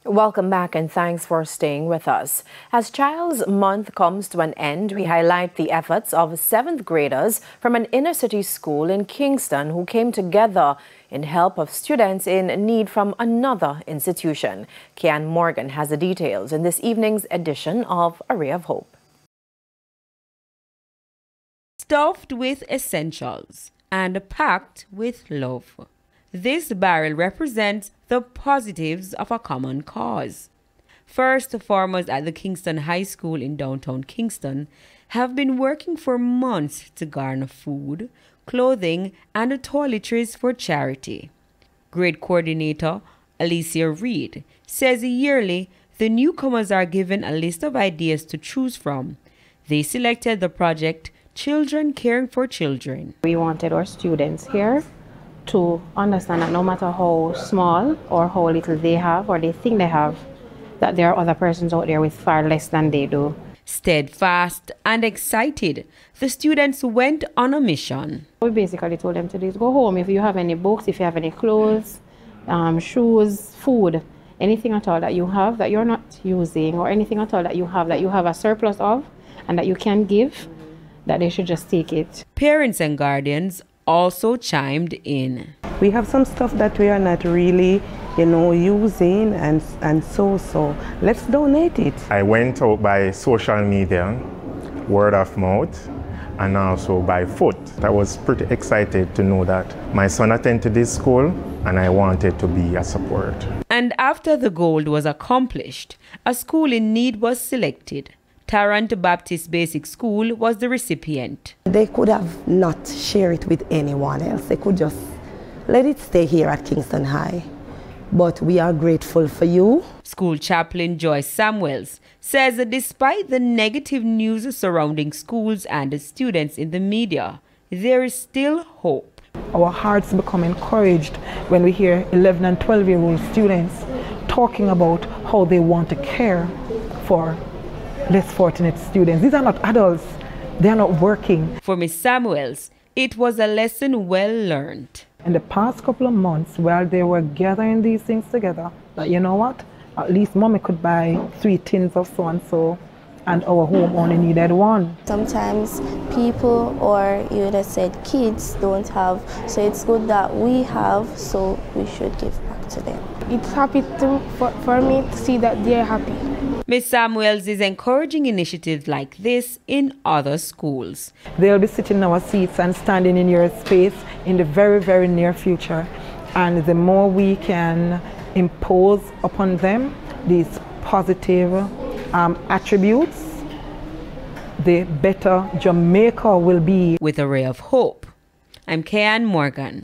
Welcome back and thanks for staying with us. As Child's Month comes to an end, we highlight the efforts of 7th graders from an inner-city school in Kingston who came together in help of students in need from another institution. Kian Morgan has the details in this evening's edition of A Ray of Hope. Stuffed with essentials and packed with love. This barrel represents the positives of a common cause. First formers at the Kingston High School in downtown Kingston have been working for months to garner food, clothing, and toiletries for charity. Grade coordinator Alicia Reed says yearly the newcomers are given a list of ideas to choose from. They selected the project Children Caring for Children. We wanted our students here to understand that no matter how small or how little they have or they think they have, that there are other persons out there with far less than they do. Steadfast and excited, the students went on a mission. We basically told them to go home. If you have any books, if you have any clothes, shoes, food, anything at all that you have that you're not using, or anything at all that you have a surplus of and that you can give, that they should just take it. Parents and guardians also chimed in. We have some stuff that we are not really, using and so let's donate it. I went out by social media, word of mouth, and also by foot. I was pretty excited to know that my son attended this school and I wanted to be a support. And after the goal was accomplished, a school in need was selected. Tarrant Baptist Basic School was the recipient. They could have not shared it with anyone else. They could just let it stay here at Kingston High. But we are grateful for you. School chaplain Joyce Samuels says that despite the negative news surrounding schools and students in the media, there is still hope. Our hearts become encouraged when we hear 11 and 12-year-old students talking about how they want to care for less fortunate students. These are not adults. They are not working. For Ms. Samuels, it was a lesson well learned. In the past couple of months, while they were gathering these things together, that you know what, at least mommy could buy 3 tins of so-and-so and our home only needed 1. Sometimes people, or you would have said kids, don't have, so it's good that we have, so we should give back to them. It's happy for me to see that they're happy. Ms. Samuels is encouraging initiatives like this in other schools. They'll be sitting in our seats and standing in your space in the very, very near future. And the more we can impose upon them these positive attributes, the better Jamaica will be. With a ray of hope, I'm Kian Morgan.